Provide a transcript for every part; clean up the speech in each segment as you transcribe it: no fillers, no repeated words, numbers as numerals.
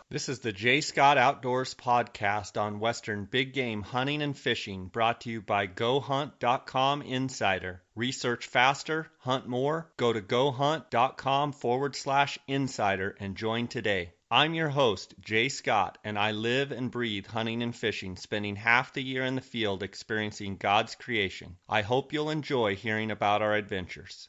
This is the J. Scott Outdoors podcast on Western big game hunting and fishing, brought to you by GoHunt.com Insider. Research faster, hunt more. Go to GoHunt.com/insider and join today. I'm your host, Jay Scott, and I live and breathe hunting and fishing, spending half the year in the field experiencing God's creation. I hope you'll enjoy hearing about our adventures.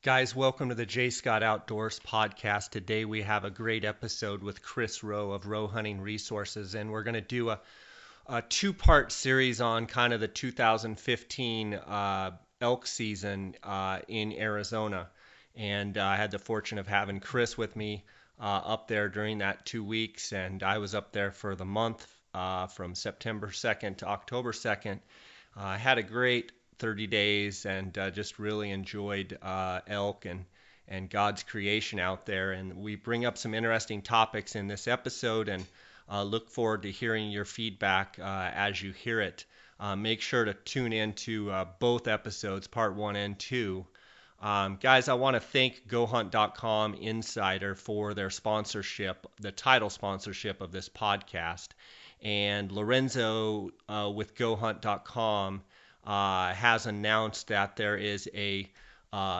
Guys, welcome to the J. Scott Outdoors podcast. Today we have a great episode with Chris Rowe of Rowe Hunting Resources, and we're going to do a two-part series on kind of the 2015 elk season in Arizona. And I had the fortune of having Chris with me up there during that 2 weeks, and I was up there for the month from September 2nd to October 2nd. I had a great 30 days and just really enjoyed elk and God's creation out there. And we bring up some interesting topics in this episode, and look forward to hearing your feedback as you hear it. Make sure to tune in to both episodes, part 1 and 2. Guys, I want to thank GoHunt.com Insider for their sponsorship, the title sponsorship of this podcast. And Lorenzo with GoHunt.com has announced that there is a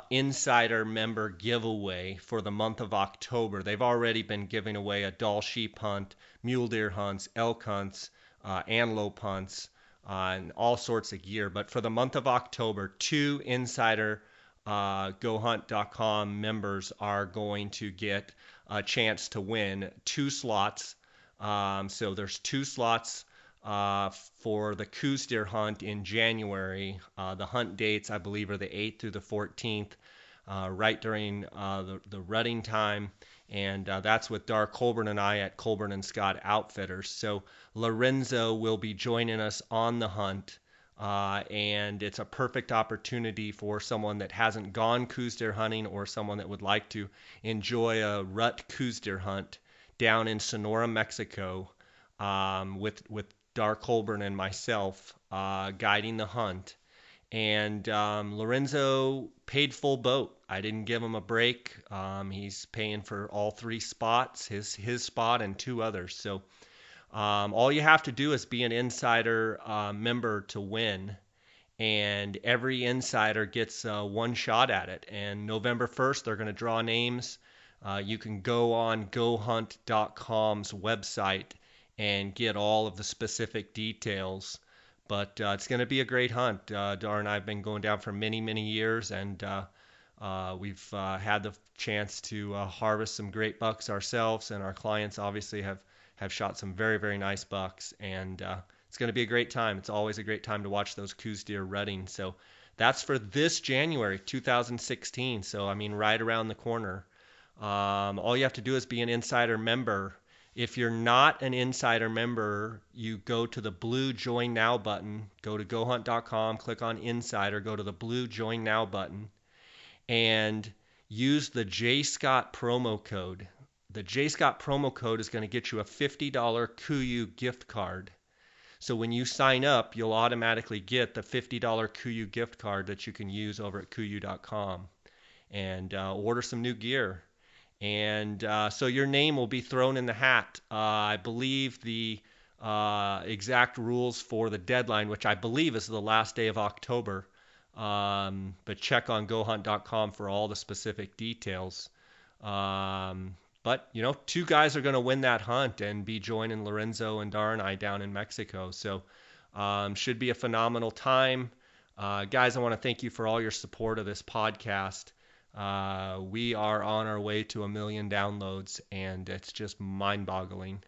insider member giveaway for the month of October. They've already been giving away a Dall sheep hunt, mule deer hunts, elk hunts, antelope hunts, and all sorts of gear. But for the month of October, 2 insider GoHunt.com members are going to get a chance to win 2 slots. So there's 2 slots for the Coues deer hunt in January. The hunt dates, I believe, are the 8th through the 14th, right during the rutting time. And that's with Dar Colburn and I at Colburn and Scott Outfitters. So Lorenzo will be joining us on the hunt. And it's a perfect opportunity for someone that hasn't gone Coues deer hunting, or someone that would like to enjoy a rut Coues deer hunt down in Sonora, Mexico, with Dar Colburn and myself guiding the hunt. And Lorenzo paid full boat. I didn't give him a break. He's paying for all 3 spots, his spot and 2 others. So all you have to do is be an insider member to win. And every insider gets 1 shot at it. And November 1st, they're going to draw names. You can go on GoHunt.com's website and get all of the specific details. But it's going to be a great hunt. Dar and I have been going down for many, many years, and we've had the chance to harvest some great bucks ourselves, and our clients obviously have shot some very, very nice bucks. And it's going to be a great time. It's always a great time to watch those Coues deer rutting. So that's for this January 2016. So, I mean, right around the corner. All you have to do is be an insider member. If you're not an insider member, you go to the blue Join Now button, go to GoHunt.com, click on Insider, go to the blue Join Now button, and use the J. Scott promo code. The J. Scott promo code is going to get you a $50 KUIU gift card. So when you sign up, you'll automatically get the $50 KUIU gift card that you can use over at KUIU.com and order some new gear. And so your name will be thrown in the hat. I believe the exact rules for the deadline, which I believe is the last day of October. But check on GoHunt.com for all the specific details. But, 2 guys are going to win that hunt and be joining Lorenzo and Dar and I down in Mexico. So should be a phenomenal time. Guys, I want to thank you for all your support of this podcast. We are on our way to 1 million downloads, and it's just mind-boggling.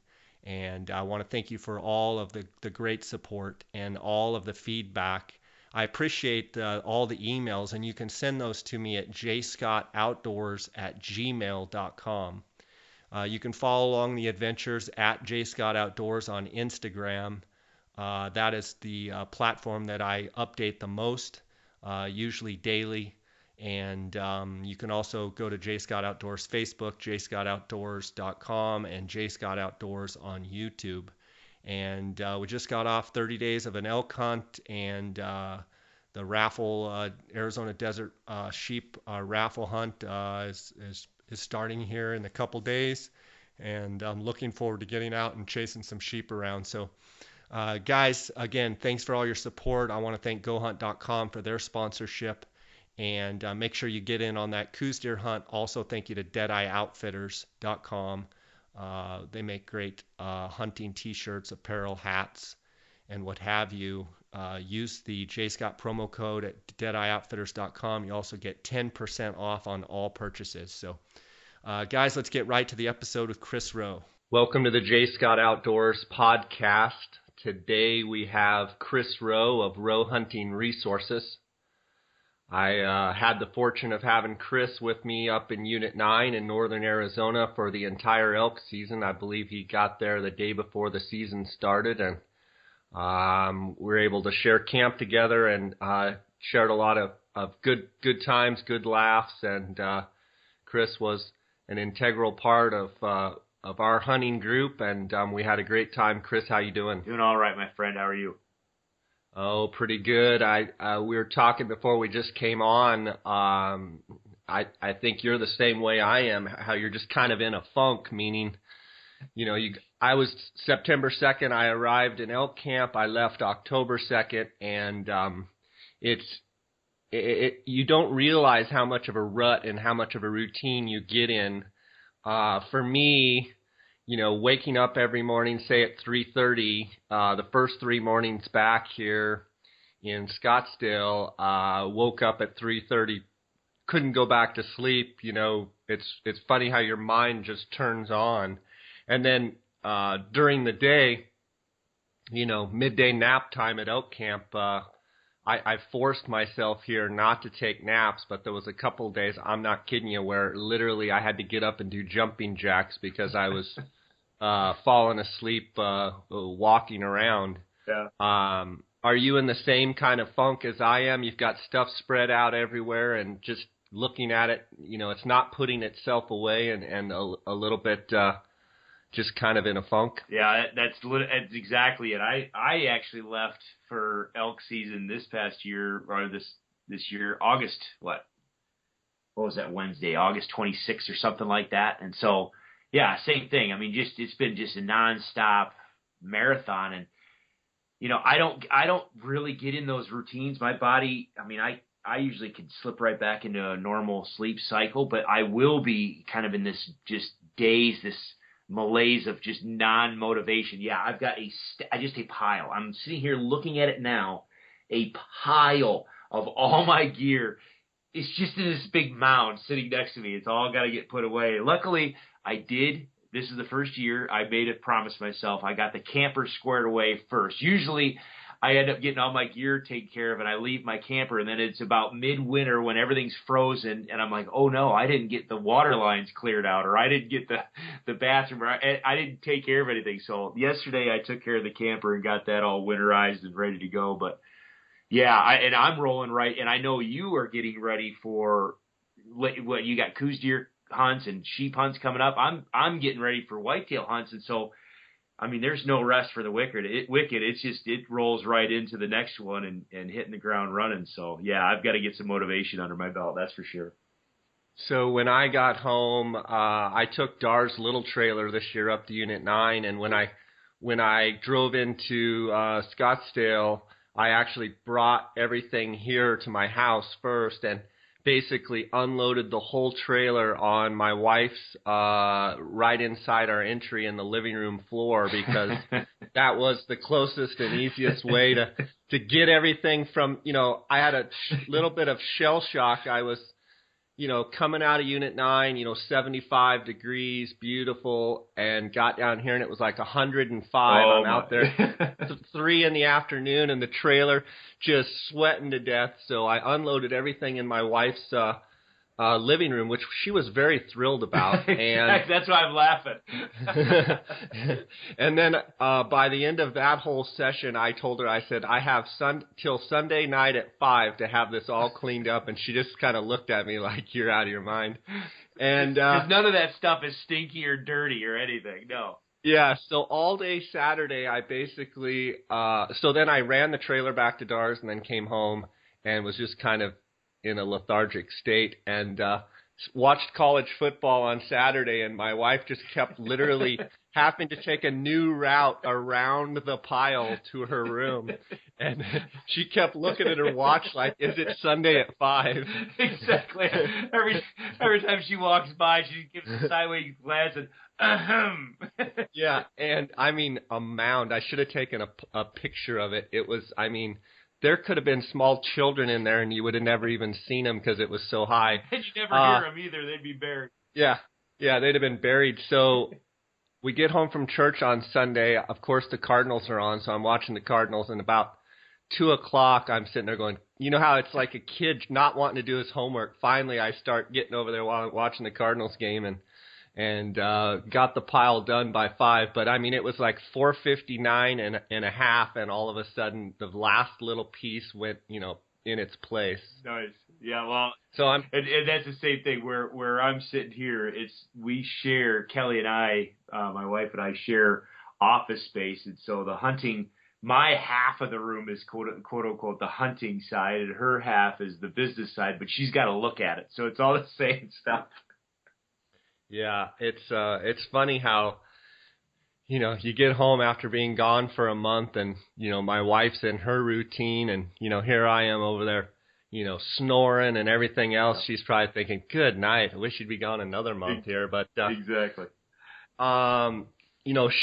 And I want to thank you for all of the great support and all of the feedback. I appreciate all the emails, and you can send those to me at jscottoutdoors@gmail.com. You can follow along the adventures at jscottoutdoors on Instagram. That is the platform that I update the most, usually daily. And you can also go to J. Scott Outdoors Facebook, jscottoutdoors.com, and J. Scott Outdoors on YouTube. And we just got off 30 days of an elk hunt, and the raffle, Arizona Desert Sheep raffle hunt is is starting here in a couple days, and I'm looking forward to getting out and chasing some sheep around. So, guys, again, thanks for all your support. I want to thank GoHunt.com for their sponsorship, and make sure you get in on that Coues deer hunt. Also, thank you to DeadeyeOutfitters.com. They make great hunting T-shirts, apparel, hats, and what have you. Use the JScott promo code at DeadeyeOutfitters.com. You also get 10% off on all purchases. So, guys, let's get right to the episode with Chris Rowe. Welcome to the J. Scott Outdoors podcast. Today we have Chris Rowe of Rowe Hunting Resources. I had the fortune of having Chris with me up in Unit 9 in northern Arizona for the entire elk season. I believe he got there the day before the season started, and we were able to share camp together and shared a lot of good times, good laughs, and Chris was an integral part of our hunting group, and we had a great time. Chris, how you doing? Doing all right, my friend. How are you? Oh, pretty good. We were talking before we just came on. I think you're the same way I am, how you're just kind of in a funk, meaning, I was September 2nd, I arrived in elk camp. I left October 2nd, and you don't realize how much of a rut and how much of a routine you get in. For me, waking up every morning, say at 3:30, the first 3 mornings back here in Scottsdale, woke up at 3:30, couldn't go back to sleep. It's funny how your mind just turns on. And then during the day, midday nap time at elk camp, I forced myself here not to take naps, but there was a couple of days, I'm not kidding you, where literally I had to get up and do jumping jacks because I was falling asleep walking around. Yeah. Are you in the same kind of funk as I am? You've got stuff spread out everywhere and just looking at it, it's not putting itself away and a little bit just kind of in a funk. Yeah, that's exactly it. I actually left for elk season this past year, or this year, August, what was that, Wednesday, August 26th or something like that. And so, yeah, same thing. I mean, it's been just a nonstop marathon. And, I don't really get in those routines. My body, I mean, I usually can slip right back into a normal sleep cycle, but I will be kind of in this just daze, this malaise of just non-motivation. Yeah, I've got just a pile. I'm sitting here looking at it now, a pile of all my gear. It's just in this big mound sitting next to me. It's all got to get put away. Luckily, this is the first year I made a promise myself. I got the camper squared away first. Usually, I end up getting all my gear taken care of, and I leave my camper, and then it's about midwinter when everything's frozen, and I'm like, oh no, I didn't get the water lines cleared out, or I didn't get the bathroom, or I didn't take care of anything. So yesterday I took care of the camper and got that all winterized and ready to go. But yeah, I'm rolling right, and I know you are getting ready for what you got, Coues deer hunts and sheep hunts coming up. I'm getting ready for whitetail hunts, and so I mean, there's no rest for the wicked. It's just, it rolls right into the next one and hitting the ground running. So, yeah, I've got to get some motivation under my belt, that's for sure. So when I got home, I took Dar's little trailer this year up to Unit 9, and when I drove into Scottsdale, I actually brought everything here to my house first and basically unloaded the whole trailer on my wife's right inside our entry in the living room floor, because that was the closest and easiest way to get everything from, I had a little bit of shell shock. I was, coming out of Unit 9, 75 degrees, beautiful, and got down here and it was like 105. I'm out there 3 in the afternoon and the trailer just sweating to death. So I unloaded everything in my wife's living room, which she was very thrilled about. And that's why I'm laughing. And then by the end of that whole session, I told her, I said, I have till Sunday night at 5 to have this all cleaned up. And she just kind of looked at me like, you're out of your mind. And 'cause none of that stuff is stinky or dirty or anything. No. Yeah, so all day Saturday, I basically, so then I ran the trailer back to Dar's and then came home and was just kind of in a lethargic state. And watched college football on Saturday, and my wife just kept literally having to take a new route around the pile to her room. And she kept looking at her watch like, is it Sunday at 5? Exactly. Every time she walks by, she gives a sideways glance and, ahem. Yeah, and I mean, a mound. I should have taken a picture of it. It was, I mean, there could have been small children in there, and you would have never even seen them because it was so high. And you never hear them either. They'd be buried. Yeah, they'd have been buried. So we get home from church on Sunday. Of course, the Cardinals are on, so I'm watching the Cardinals, and about 2 o'clock, I'm sitting there going, you know how it's like a kid not wanting to do his homework. Finally, I start getting over there while I'm watching the Cardinals game, and got the pile done by 5. But, I mean, it was like 4:59 and a half, and all of a sudden the last little piece went, in its place. Nice. Yeah, well, so and that's the same thing where I'm sitting here. We share, Kelly and I, my wife and I share office space, and so the hunting, my half of the room is quote unquote the hunting side, and her half is the business side, but she's got to look at it, so it's all the same stuff. Yeah, it's funny how, you get home after being gone for a month, and, my wife's in her routine, and, here I am over there, snoring and everything else. She's probably thinking, good night. I wish you'd be gone another month here. But exactly.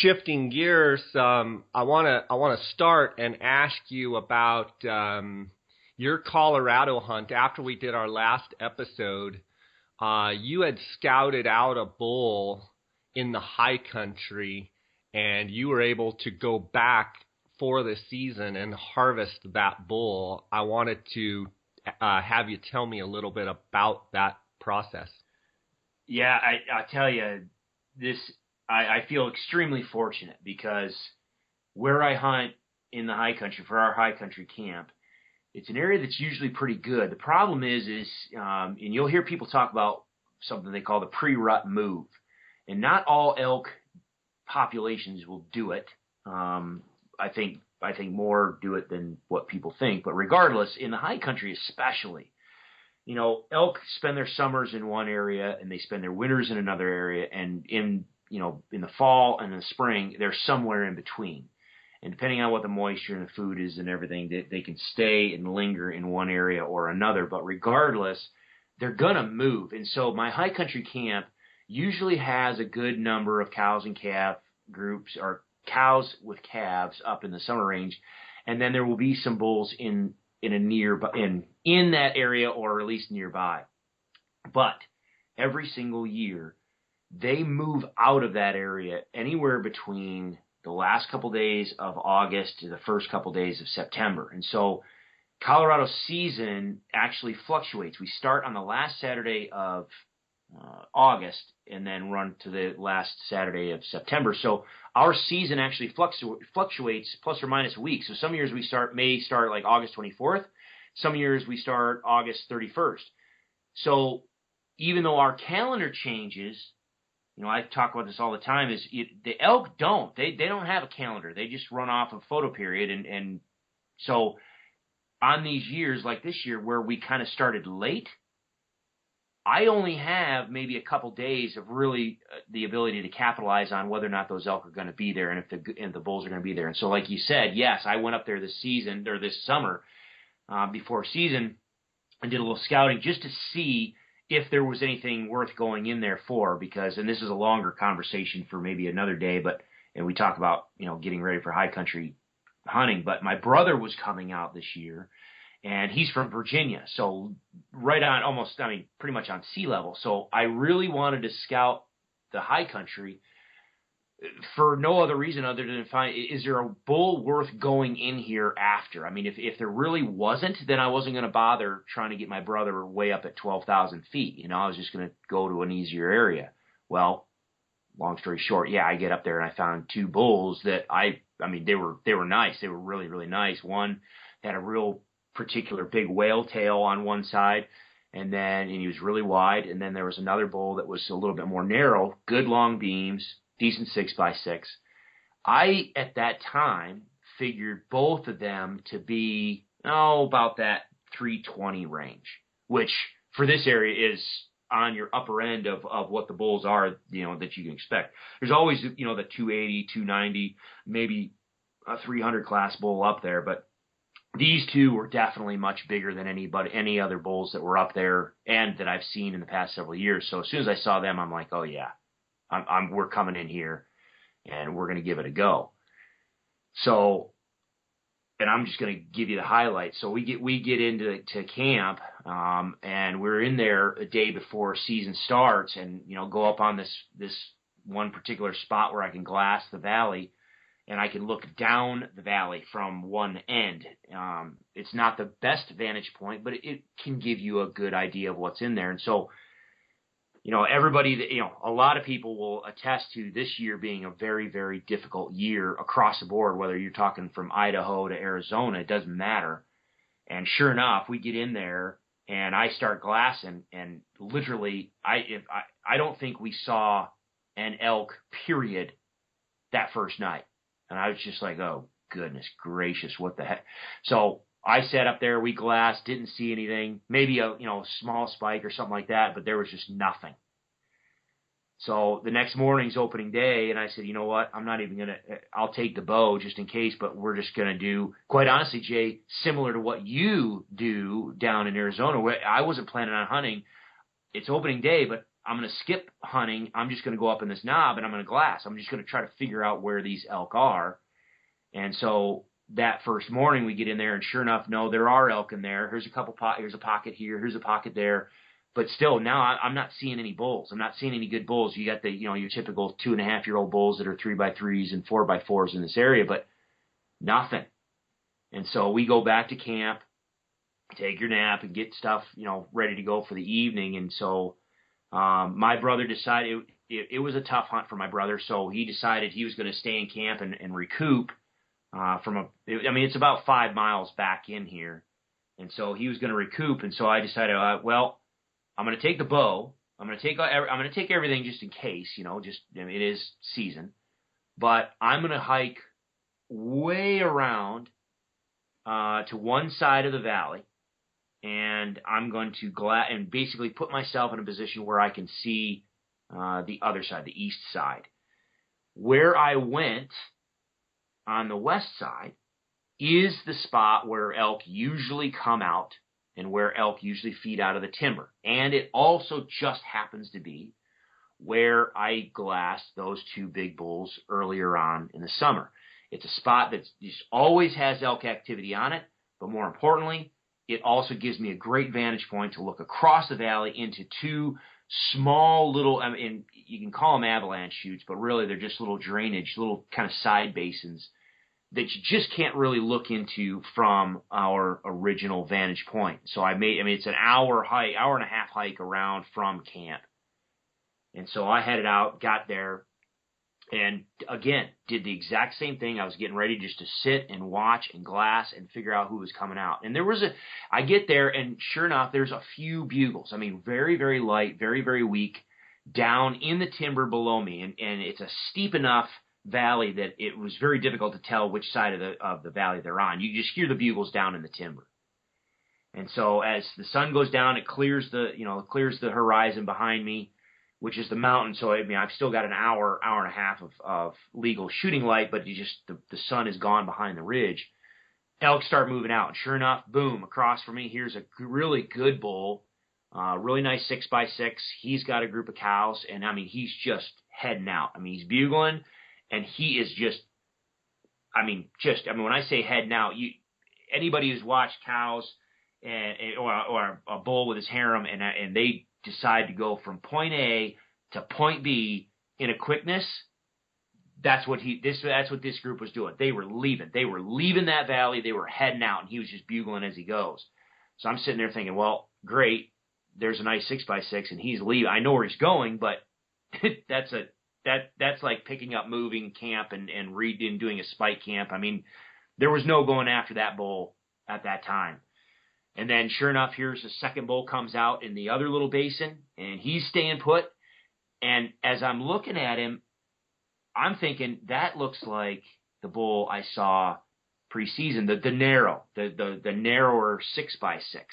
Shifting gears, I want to start and ask you about your Colorado hunt. After we did our last episode, you had scouted out a bull in the high country, and you were able to go back for the season and harvest that bull. I wanted to have you tell me a little bit about that process. Yeah, I'll tell you, I feel extremely fortunate because where I hunt in the high country for our high country camp, it's an area that's usually pretty good. The problem is and you'll hear people talk about something they call the pre-rut move, and not all elk populations will do it. I think more do it than what people think. But regardless, in the high country especially, elk spend their summers in one area and they spend their winters in another area. And in the fall and in the spring, they're somewhere in between. And depending on what the moisture and the food is and everything, they can stay and linger in one area or another. But regardless, they're going to move. And so my high country camp usually has a good number of cows and calf groups, or cows with calves up in the summer range, and then there will be some bulls in that area, or at least nearby. But every single year they move out of that area anywhere between the last couple days of August to the first couple days of September. And so Colorado season actually fluctuates. We start on the last Saturday of August and then run to the last Saturday of September. So our season actually fluctuates plus or minus a week. So some years may start like August 24th. Some years we start August 31st. So even though our calendar changes, I talk about this all the time, the elk don't. They don't have a calendar. They just run off of photo period. And so on these years like this year where we kind of started late, I only have maybe a couple days of really the ability to capitalize on whether or not those elk are going to be there and if the bulls are going to be there. And so, like you said, yes, I went up there this summer before season and did a little scouting just to see if there was anything worth going in there for, and this is a longer conversation for maybe another day, and we talk about, getting ready for high country hunting, but my brother was coming out this year. And he's from Virginia, so right on pretty much on sea level. So I really wanted to scout the high country for no other reason other than find, is there a bull worth going in here after? I mean, if there really wasn't, then I wasn't going to bother trying to get my brother way up at 12,000 feet. I was just going to go to an easier area. Well, long story short, I get up there and I found 2 bulls that they were nice. They were really, really nice. One had a real particular big whale tail on one side, and he was really wide. And then there was another bull that was a little bit more narrow, good long beams, decent 6x6. I, at that time, figured both of them to be, about that 320 range, which for this area is on your upper end of what the bulls are, that you can expect. There's always, the 280, 290, maybe a 300 class bull up there, but these two were definitely much bigger than any other bulls that were up there and that I've seen in the past several years. So as soon as I saw them, I'm like, oh yeah, we're coming in here and we're going to give it a go. So, and I'm just going to give you the highlights. So we get into camp, and we're in there a day before season starts, and go up on this one particular spot where I can glass the valley, and I can look down the valley from one end. It's not the best vantage point, but it can give you a good idea of what's in there. And so, everybody, a lot of people will attest to this year being a very, very difficult year across the board, whether you're talking from Idaho to Arizona, it doesn't matter. And sure enough, we get in there and I start glassing, and literally, I don't think we saw an elk, period, that first night. And I was just like, oh, goodness gracious, what the heck? So I sat up there, we glassed, didn't see anything, maybe a small spike or something like that, but there was just nothing. So the next morning's opening day, and I said, you know what, I'm not even going to, I'll take the bow just in case, but we're just going to do, quite honestly, Jay, similar to what you do down in Arizona, where I wasn't planning on hunting. It's opening day, but I'm going to skip hunting. I'm just going to go up in this knob and I'm going to glass. I'm just going to try to figure out where these elk are. And so that first morning we get in there, and sure enough, no, there are elk in there. Here's here's a pocket here. Here's a pocket there. But still, now I'm not seeing any bulls. I'm not seeing any good bulls. You got the, your typical 2.5-year-old bulls that are 3x3s and 4x4s in this area, but nothing. And so we go back to camp, take your nap, and get stuff, ready to go for the evening. And so my brother decided it was a tough hunt for my brother, so he decided he was going to stay in camp and recoup it's about 5 miles back in here, and so he was going to recoup. And so I decided, well, I'm going to take the bow. I'm going to take everything just in case, it is season, but I'm going to hike way around to one side of the valley. And I'm going to and basically put myself in a position where I can see the other side, the east side. Where I went on the west side is the spot where elk usually come out and where elk usually feed out of the timber. And it also just happens to be where I glassed those two big bulls earlier on in the summer. It's a spot that just always has elk activity on it, but more importantly, it also gives me a great vantage point to look across the valley into two small little, you can call them avalanche chutes, but really they're just little drainage, little kind of side basins that you just can't really look into from our original vantage point. So it's an hour and a half hike around from camp. And so I headed out, got there, and again, did the exact same thing. I was getting ready just to sit and watch and glass and figure out who was coming out. And I get there, and sure enough, there's a few bugles. Very, very light, very, very weak, down in the timber below me. And it's a steep enough valley that it was very difficult to tell which side of the valley they're on. You just hear the bugles down in the timber. And so as the sun goes down, it clears the horizon behind me, which is the mountain. So I've still got an hour and a half of legal shooting light, but the sun is gone behind the ridge. Elk start moving out, and sure enough, boom, across from me, here's a really good bull, really nice 6x6. He's got a group of cows, and he's just heading out. He's bugling, and he is when I say heading out, anybody who's watched cows or a bull with his harem, and they decide to go from point A to point B in a quickness, that's what this group was doing. They were leaving that valley. They were heading out, and he was just bugling as he goes. So I'm sitting there thinking, well, great, there's a nice 6x6, and he's leaving. I know where he's going, but that's like picking up moving camp and doing a spike camp. There was no going after that bull at that time. And then sure enough, here's the second bull comes out in the other little basin, and he's staying put. And as I'm looking at him, I'm thinking that looks like the bull I saw preseason, the narrower 6x6.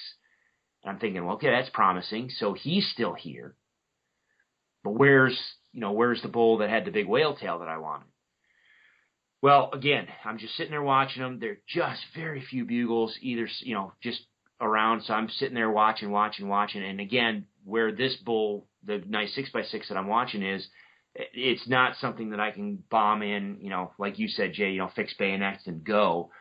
And I'm thinking, well, okay, that's promising. So he's still here. But where's the bull that had the big whale tail that I wanted? Well, again, I'm just sitting there watching them. They're just very few bugles, either, just around. So I'm sitting there watching. And again, where this bull, the nice 6x6 that I'm watching is, it's not something that I can bomb in, like you said, Jay, fix bayonets and go.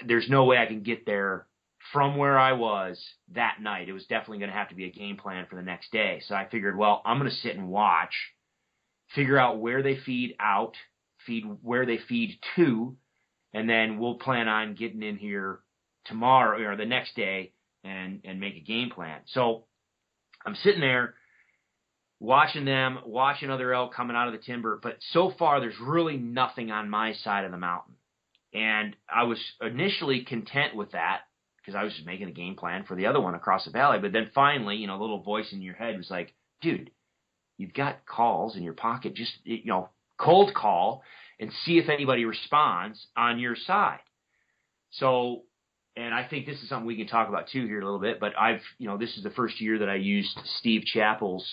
There's no way I can get there from where I was that night. It was definitely going to have to be a game plan for the next day. So I figured, well, I'm going to sit and watch, figure out where they feed out, where they feed to, and then we'll plan on getting in here tomorrow or the next day and make a game plan. So I'm sitting there watching other elk coming out of the timber, but so far there's really nothing on my side of the mountain. And I was initially content with that because I was just making a game plan for the other one across the valley. But then finally, a little voice in your head was like, dude, you've got calls in your pocket. Just, cold call and see if anybody responds on your side. So, and I think this is something we can talk about too here a little bit, but this is the first year that I used Steve Chappell's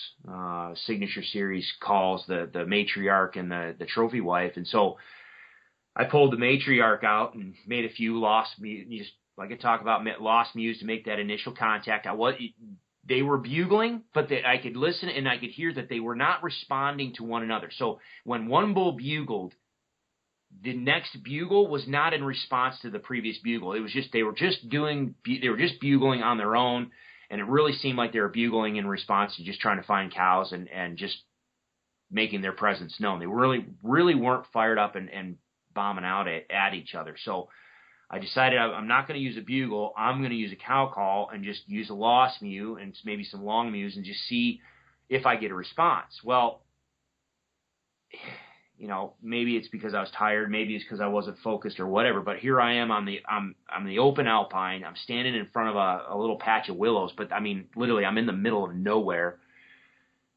signature series calls, the matriarch and the trophy wife. And so I pulled the matriarch out and made a few lost mews, like I talk about lost mews to make that initial contact. They were bugling, but I could listen and I could hear that they were not responding to one another. So when one bull bugled, the next bugle was not in response to the previous bugle. It was just they were just bugling on their own, and it really seemed like they were bugling in response to just trying to find cows and just making their presence known. They really weren't fired up and bombing out at each other. So I decided I'm not going to use a bugle. I'm going to use a cow call and just use a lost mew and maybe some long mews and just see if I get a response. Well, maybe it's because I was tired, maybe it's because I wasn't focused or whatever, but here I am on the open alpine. I'm standing in front of a little patch of willows, but I mean, literally I'm in the middle of nowhere.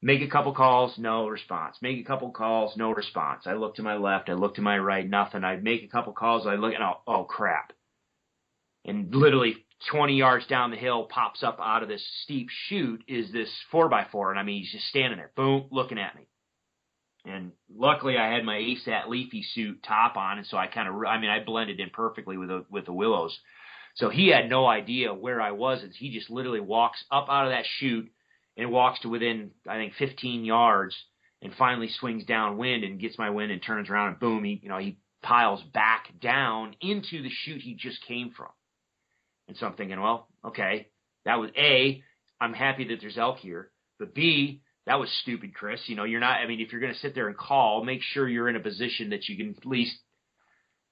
Make a couple calls, no response. Make a couple calls, no response. I look to my left, I look to my right, nothing. I make a couple calls, I look and oh crap. And literally 20 yards down the hill pops up out of this steep chute is this 4x4, and I mean he's just standing there, boom, looking at me. And luckily I had my ASAT leafy suit top on, and so I blended in perfectly with the willows. So he had no idea where I was, and he just literally walks up out of that chute and walks to within, I think, 15 yards and finally swings downwind and gets my wind and turns around and boom, he piles back down into the chute he just came from. And so I'm thinking, well, okay, that was A, I'm happy that there's elk here, but B, that was stupid, Chris. You're not, if you're going to sit there and call, make sure you're in a position that you can at least,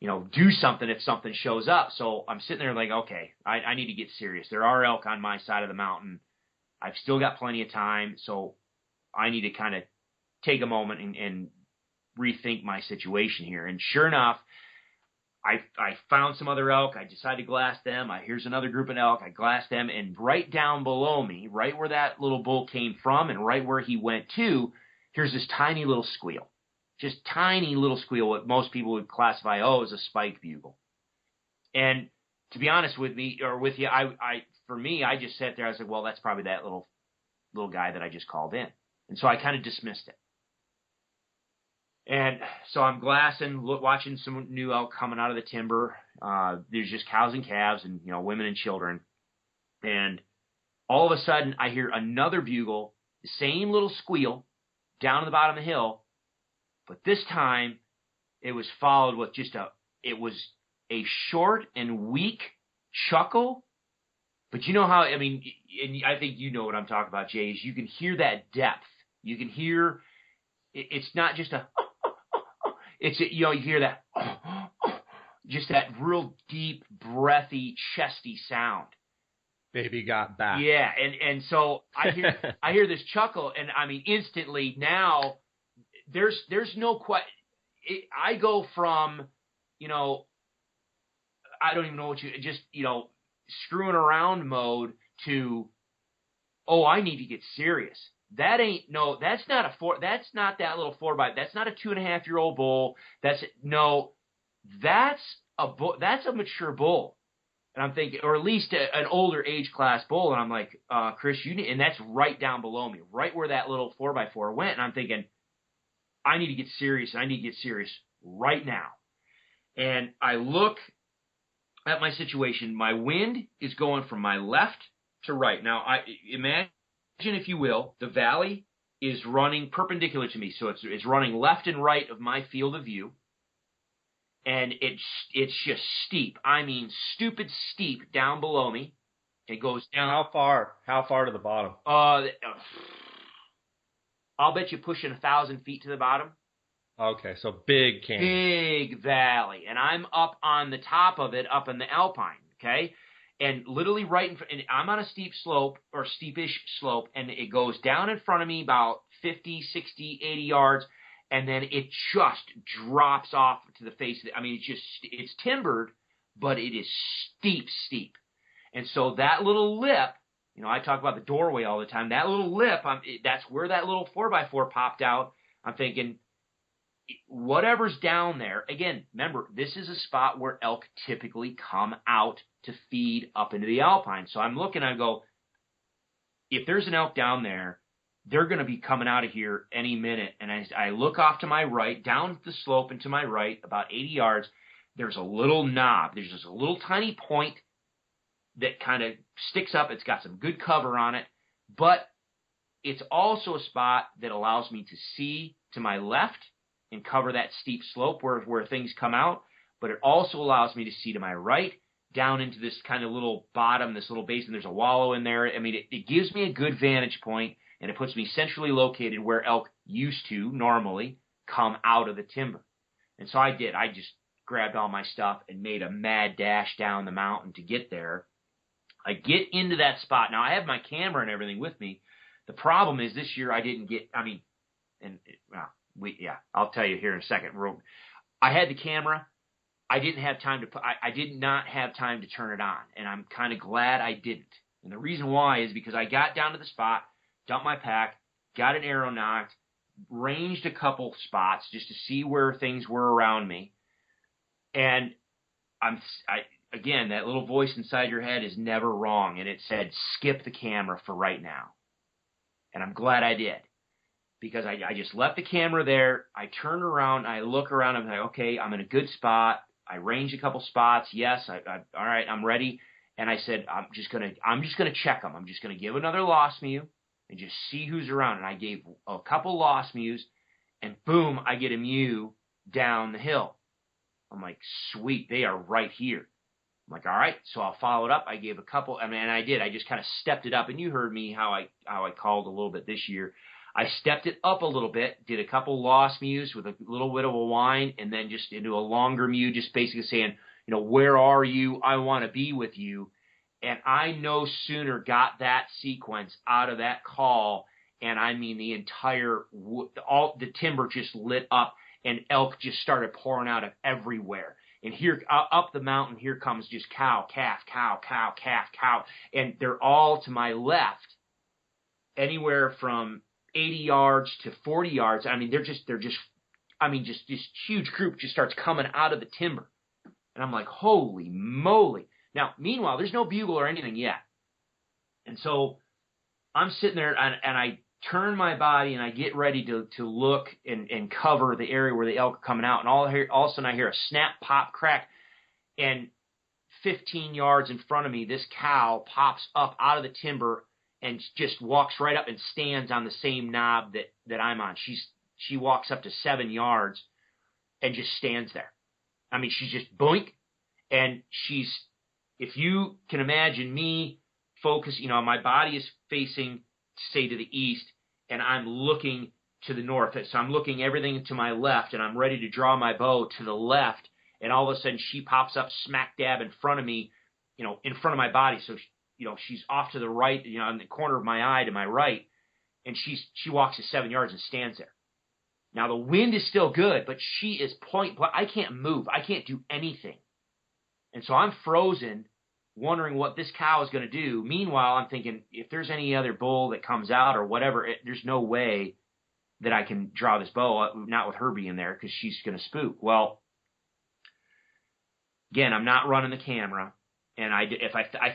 do something if something shows up. So I'm sitting there like, okay, I need to get serious. There are elk on my side of the mountain. I've still got plenty of time, so I need to kind of take a moment and rethink my situation here. And sure enough, I found some other elk. I decided to glass them. Here's another group of elk. I glassed them, and right down below me, right where that little bull came from and right where he went to, here's this tiny little squeal. Just tiny little squeal, what most people would classify, as a spike bugle. And to be honest with you, for me, I just sat there. I was like, well, that's probably that little guy that I just called in. And so I kind of dismissed it. And so I'm glassing, watching some new elk coming out of the timber. There's just cows and calves and, women and children. And all of a sudden, I hear another bugle, the same little squeal down at the bottom of the hill. But this time, it was followed with it was a short and weak chuckle. But you know how, and I think you know what I'm talking about, Jay, is you can hear that depth. You can hear, it's not just you hear that, just that real deep, breathy, chesty sound. Baby got back. Yeah, and so I hear this chuckle, and instantly now, there's no question. I go from, I don't even know what screwing around mode to, I need to get serious. That's not that little 4x, that's not a 2.5-year-old bull. That's a mature bull. And I'm thinking, or at least an older age class bull. And I'm like, Chris, you need, and that's right down below me, right where that little 4x4 went. And I'm thinking, I need to get serious. I need to get serious right now. And I look at my situation. My wind is going from my left to right. Now, imagine, if you will, the valley is running perpendicular to me. So it's running left and right of my field of view. And it's just steep. I mean, stupid steep down below me. It goes down. How far? How far to the bottom? I'll bet you pushing 1,000 feet to the bottom. Okay, so big canyon. Big valley. And I'm up on the top of it, up in the Alpine, okay? And literally right in front, and I'm on a steep slope, or steepish slope, and it goes down in front of me about 50, 60, 80 yards, and then it just drops off to the face of it. I mean, it's timbered, but it is steep. And so that little lip, you know, I talk about the doorway all the time. That little lip, that's where that little 4x4 popped out. I'm thinking, whatever's down there, again, remember, this is a spot where elk typically come out to feed up into the Alpine. So I'm looking, I go, if there's an elk down there, they're going to be coming out of here any minute. And I look off to my right, down the slope and to my right, about 80 yards, there's a little knob. There's just a little tiny point that kind of sticks up. It's got some good cover on it, but it's also a spot that allows me to see to my left and cover that steep slope where things come out, but it also allows me to see to my right, down into this kind of little bottom, this little basin. There's a wallow in there. I mean, it gives me a good vantage point, and it puts me centrally located where elk used to normally come out of the timber. And so I did. I just grabbed all my stuff and made a mad dash down the mountain to get there. I get into that spot. Now, I have my camera and everything with me. The problem is this year I didn't get, I'll tell you here in a second. I had the camera. I did not have time to turn it on, and I'm kind of glad I didn't. And the reason why is because I got down to the spot, dumped my pack, got an arrow knocked, ranged a couple spots just to see where things were around me. And again, that little voice inside your head is never wrong, and it said, skip the camera for right now. And I'm glad I did, because I just left the camera there. I turned around, I look around, I'm like, okay, I'm in a good spot. I ranged a couple spots. Yes, all right, I'm ready. And I said, I'm just gonna check them. I'm just gonna give another lost mew and just see who's around. And I gave a couple lost mews, and boom, I get a mew down the hill. I'm like, sweet, they are right here. I'm like, all right, so I'll follow it up. I gave a couple, and I did. I just kind of stepped it up, and you heard me how I called a little bit this year. I stepped it up a little bit, did a couple lost mews with a little bit of a whine, and then just into a longer mew, just basically saying, you know, where are you? I want to be with you. And I no sooner got that sequence out of that call, and I mean the entire, all the timber just lit up, and elk just started pouring out of everywhere. And here, up the mountain, here comes just cow, calf, cow, cow, calf, cow. And they're all to my left, anywhere from 80 yards to 40 yards. I mean, just this huge group just starts coming out of the timber. And I'm like, holy moly. Now, meanwhile, there's no bugle or anything yet. And so I'm sitting there, and I turn my body, and I get ready to look and cover the area where the elk are coming out. And all of a sudden I hear a snap, pop, crack, and 15 yards in front of me, this cow pops up out of the timber and just walks right up and stands on the same knob that I'm on. She walks up to 7 yards and just stands there. I mean, she's just boink, and if you can imagine me focus, you know, my body is facing, say, to the east, and I'm looking to the north. So I'm looking everything to my left, and I'm ready to draw my bow to the left, and all of a sudden she pops up smack dab in front of me, you know, in front of my body. So, you know, she's off to the right, you know, in the corner of my eye to my right, and she walks to 7 yards and stands there. Now, the wind is still good, but she is point blank. I can't move. I can't do anything. And so I'm frozen, wondering what this cow is going to do. Meanwhile, I'm thinking, if there's any other bull that comes out or whatever, there's no way that I can draw this bow, not with her being there, because she's going to spook. Well, again, I'm not running the camera, And I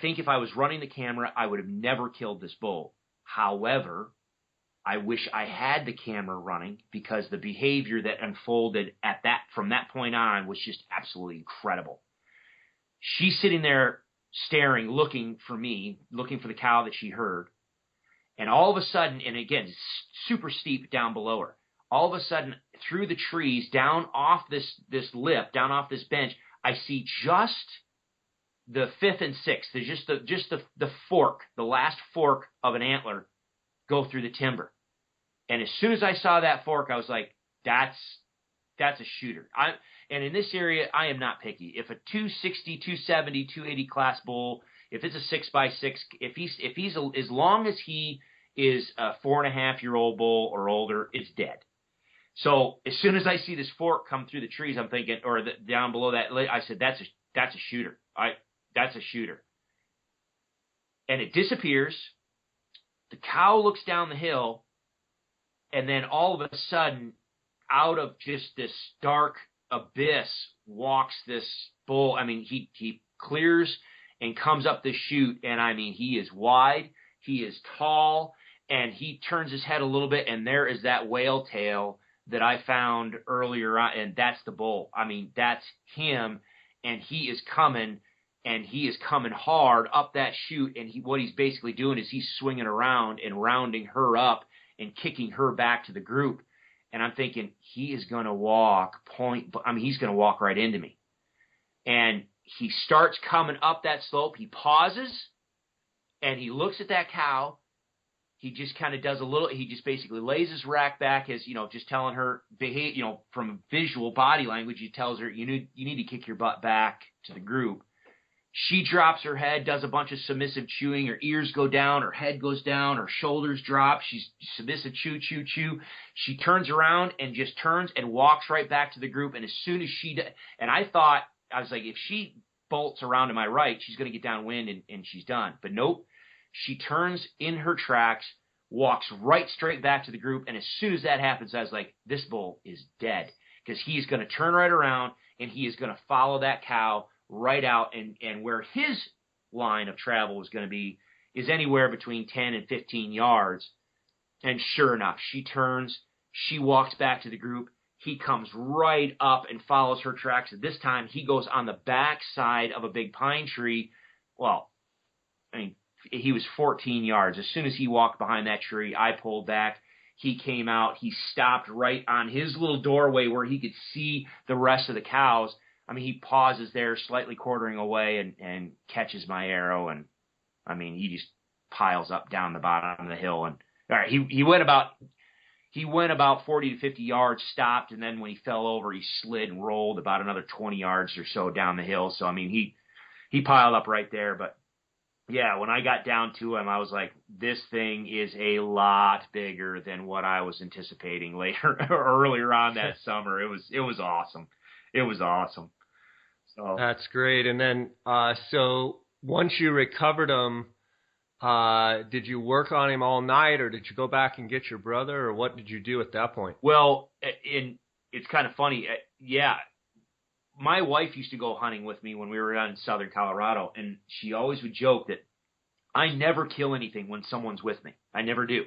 think if I was running the camera, I would have never killed this bull. However, I wish I had the camera running, because the behavior that unfolded from that point on was just absolutely incredible. She's sitting there staring, looking for me, looking for the cow that she heard. And all of a sudden, and again, super steep down below her, all of a sudden, through the trees, down off this lip, down off this bench, I see just the fifth and sixth. There's just the fork, the last fork of an antler go through the timber. And as soon as I saw that fork, I was like, that's a shooter. And in this area, I am not picky. If a 260, 270, 280 class bull, if it's a 6x6, if he's as long as he is a 4.5-year-old bull or older, it's dead. So as soon as I see this fork come through the trees, I'm thinking, down below that, I said, that's a shooter. That's a shooter. And it disappears. The cow looks down the hill, and then all of a sudden, out of just this dark abyss walks this bull. I mean, he clears and comes up this chute, and I mean, he is wide, he is tall, and he turns his head a little bit, and there is that whale tail that I found earlier on, and that's the bull. I mean, that's him, and he is coming hard up that chute, and what he's basically doing is he's swinging around and rounding her up and kicking her back to the group. And I'm thinking, he is going to walk he's going to walk right into me. And he starts coming up that slope. He pauses, and he looks at that cow. He just kind of does he just basically lays his rack back, as, just telling her, from visual body language, he tells her, you need to kick your butt back to the group. She drops her head, does a bunch of submissive chewing. Her ears go down, her head goes down, her shoulders drop. She's submissive, chew, chew, chew. She turns around and just turns and walks right back to the group. And as soon as and I was like, if she bolts around to my right, she's going to get downwind and she's done. But nope, she turns in her tracks, walks right straight back to the group. And as soon as that happens, I was like, this bull is dead, because he's going to turn right around and he is going to follow that cow right out, and where his line of travel is going to be is anywhere between 10 and 15 yards. And sure enough, she turns, she walks back to the group. He comes right up and follows her tracks. And this time he goes on the back side of a big pine tree. Well, I mean, he was 14 yards. As soon as he walked behind that tree, I pulled back. He came out. He stopped right on his little doorway where he could see the rest of the cows. I mean, he pauses there, slightly quartering away, and catches my arrow. And I mean, he just piles up down the bottom of the hill. And all right, he went about 40 to 50 yards, stopped, and then when he fell over, he slid and rolled about another 20 yards or so down the hill. So I mean, he piled up right there. But yeah, when I got down to him, I was like, this thing is a lot bigger than what I was anticipating earlier on that summer. It was awesome. It was awesome. So that's great. And then, so once you recovered him, did you work on him all night, or did you go back and get your brother, or what did you do at that point? Well, it's kind of funny. Yeah, my wife used to go hunting with me when we were in southern Colorado, and she always would joke that I never kill anything when someone's with me. I never do.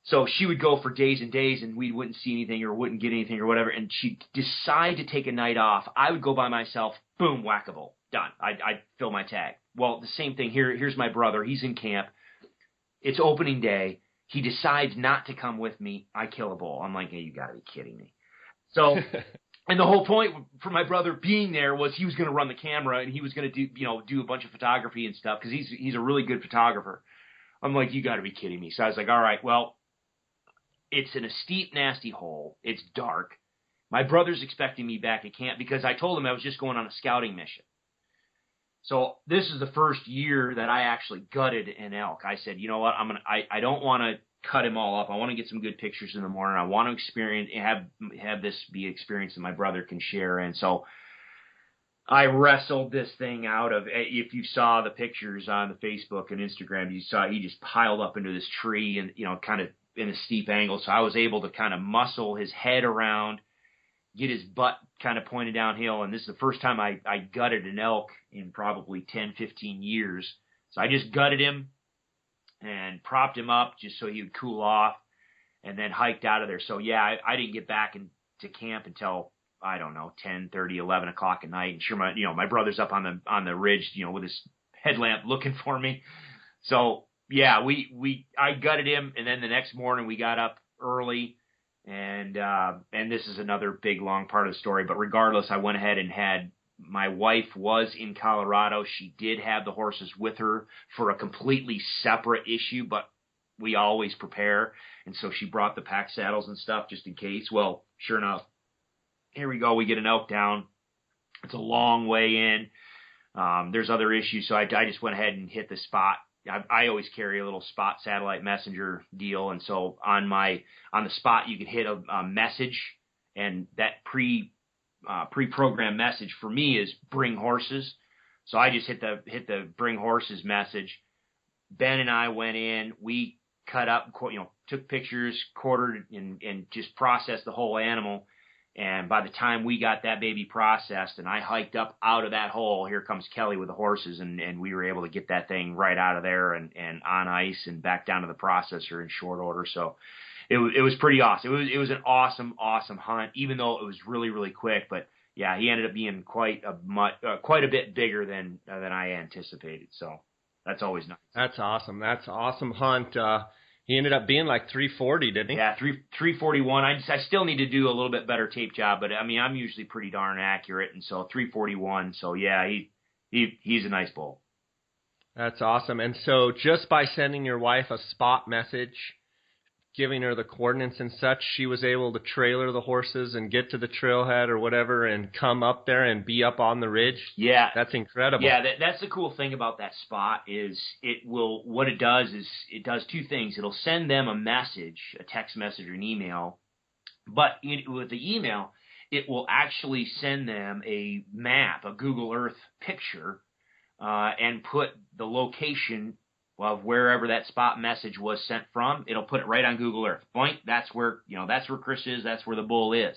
So she would go for days and days, and we wouldn't see anything or wouldn't get anything or whatever, and she'd decide to take a night off. I would go by myself, boom, whack-a-mole, done. I'd fill my tag. Well, the same thing here. Here's my brother. He's in camp. It's opening day. He decides not to come with me. I kill a bull. I'm like, hey, you got to be kidding me. So, and the whole point for my brother being there was he was going to run the camera, and he was going to do a bunch of photography and stuff, because he's a really good photographer. I'm like, you got to be kidding me. So I was like, all right, well, it's in a steep, nasty hole. It's dark. My brother's expecting me back at camp, because I told him I was just going on a scouting mission. So this is the first year that I actually gutted an elk. I said, you know what? I don't want to cut him all up. I want to get some good pictures in the morning. I want to experience, have this be an experience that my brother can share. And so I wrestled this thing out of, if you saw the pictures on the Facebook and Instagram, you saw he just piled up into this tree and, kind of in a steep angle. So I was able to kind of muscle his head around, get his butt kind of pointed downhill. And this is the first time I gutted an elk in probably 10, 15 years. So I just gutted him and propped him up just so he would cool off, and then hiked out of there. So yeah, I didn't get back into camp until, I don't know, 10:30, 11 o'clock at night. And sure, my brother's up on the ridge, with his headlamp looking for me. So yeah, I gutted him, and then the next morning we got up early, and this is another big long part of the story. But regardless, I went ahead and had, my wife was in Colorado. She did have the horses with her for a completely separate issue, but we always prepare. And so she brought the pack saddles and stuff just in case. Well, sure enough, here we go. We get an elk down. It's a long way in. There's other issues. So I just went ahead and hit the spot. I always carry a little spot satellite messenger deal. And so on the spot, you can hit a message, and that pre-programmed message for me is bring horses. So I just hit the bring horses message. Ben and I went in, we cut up, took pictures, quartered, and just processed the whole animal. And by the time we got that baby processed and I hiked up out of that hole, here comes Kelly with the horses, and we were able to get that thing right out of there and on ice and back down to the processor in short order. So it was pretty awesome. It was an awesome hunt, even though it was really, really quick. But yeah, he ended up being quite a bit bigger than I anticipated. So that's always nice. That's awesome. That's an awesome hunt. He ended up being like 340, didn't he? Yeah, 341. I still need to do a little bit better tape job, but I mean, I'm usually pretty darn accurate, and so 341. So yeah, he's a nice bull. That's awesome. And so just by sending your wife a spot message, giving her the coordinates and such, she was able to trailer the horses and get to the trailhead or whatever and come up there and be up on the ridge. Yeah. That's incredible. Yeah, that's the cool thing about that spot is what it does is it does two things. It'll send them a message, a text message or an email, but with the email, it will actually send them a map, a Google Earth picture, and put the location of wherever that spot message was sent from. It'll put it right on Google Earth. Point, that's where Chris is, that's where the bull is.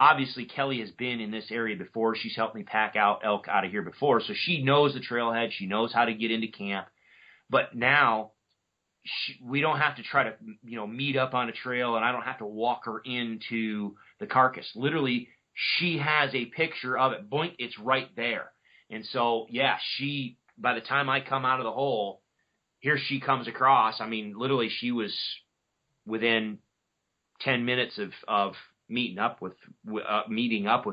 Obviously, Kelly has been in this area before. She's helped me pack out elk out of here before, so she knows the trailhead. She knows how to get into camp. But now we don't have to try to, meet up on a trail, and I don't have to walk her into the carcass. Literally, she has a picture of it. Boink, it's right there. And so, yeah, by the time I come out of the hole, here she comes across. I mean, literally, she was within 10 minutes of meeting up with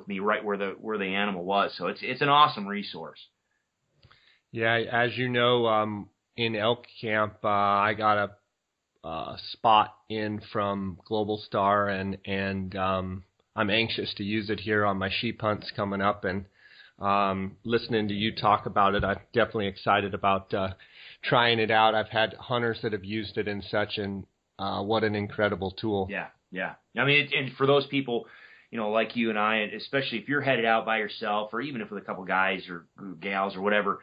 me right where the animal was. So it's an awesome resource. Yeah, as you know, in elk camp, I got a spot in from Global Star, and I'm anxious to use it here on my sheep hunts coming up. And listening to you talk about it, I'm definitely excited about trying it out. I've had hunters that have used it and such, and what an incredible tool. Yeah. I mean, and for those people, like you and I, especially if you're headed out by yourself, or even if with a couple guys or gals or whatever,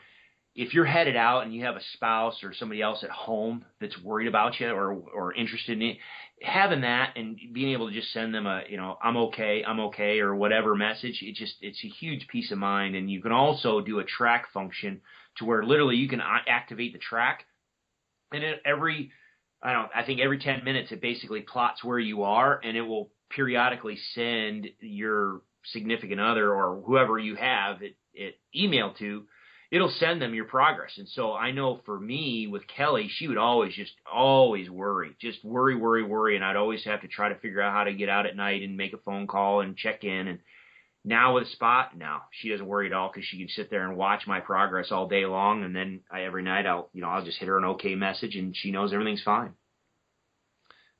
if you're headed out and you have a spouse or somebody else at home that's worried about you or interested in it, having that and being able to just send them a, I'm okay, or whatever message, it's a huge peace of mind. And you can also do a track function to where literally you can activate the track, and every 10 minutes it basically plots where you are, and it will periodically send your significant other or whoever you have it email to. It'll send them your progress. And so I know for me with Kelly, she would always worry, and I'd always have to try to figure out how to get out at night and make a phone call and check in. And now with Spot, she doesn't worry at all, because she can sit there and watch my progress all day long. And then every night I'll just hit her an okay message, and she knows everything's fine.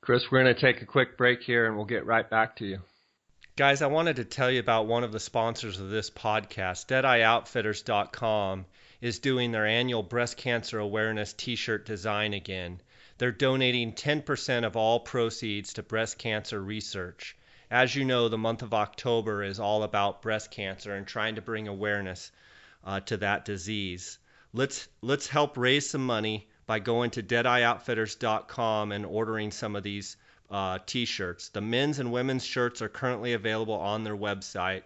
Chris, we're going to take a quick break here, and we'll get right back to you. Guys, I wanted to tell you about one of the sponsors of this podcast. DeadeyeOutfitters.com is doing their annual breast cancer awareness t-shirt design again. They're donating 10% of all proceeds to breast cancer research. As you know, the month of October is all about breast cancer and trying to bring awareness to that disease. Let's help raise some money by going to DeadeyeOutfitters.com and ordering some of these t-shirts. The men's and women's shirts are currently available on their website.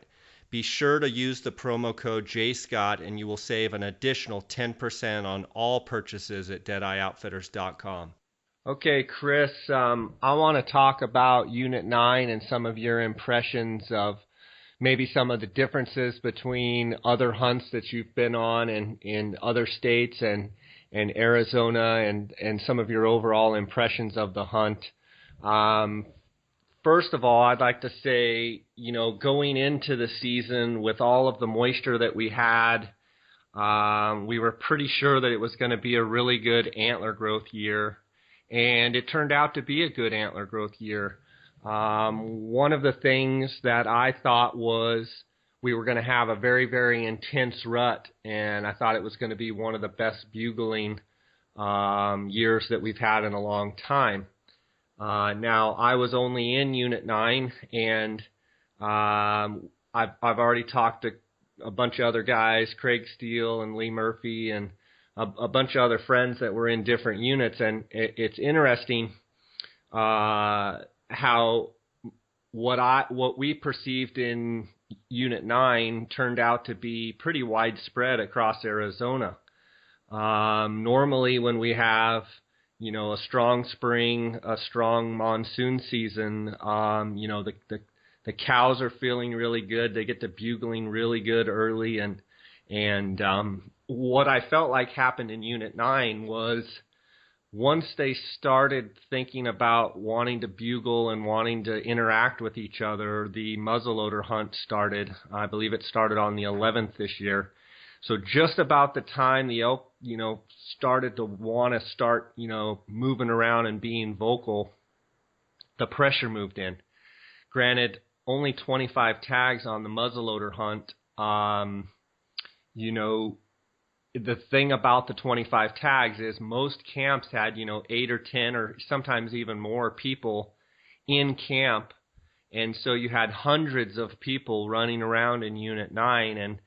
Be sure to use the promo code JScott and you will save an additional 10% on all purchases at deadeyeoutfitters.com. Okay, Chris, I want to talk about Unit 9 and some of your impressions of maybe some of the differences between other hunts that you've been on in other states and Arizona and some of your overall impressions of the hunt. First of all, I'd like to say, going into the season with all of the moisture that we had, we were pretty sure that it was going to be a really good antler growth year, and it turned out to be a good antler growth year. One of the things that I thought was we were going to have a very, very intense rut, and I thought it was going to be one of the best bugling years that we've had in a long time. Now, I was only in Unit 9, and I've already talked to a bunch of other guys, Craig Steele and Lee Murphy, and a bunch of other friends that were in different units, and it's interesting how what we perceived in Unit 9 turned out to be pretty widespread across Arizona. Normally when we have, a strong spring, a strong monsoon season, the cows are feeling really good. They get to bugling really good early, and what I felt like happened in Unit 9 was once they started thinking about wanting to bugle and wanting to interact with each other, the muzzleloader hunt started. I believe it started on the 11th this year. So just about the time the elk, started to want to start, moving around and being vocal, the pressure moved in. Granted, only 25 tags on the muzzleloader hunt. The thing about the 25 tags is most camps had, 8 or 10 or sometimes even more people in camp. And so you had hundreds of people running around in Unit 9. And,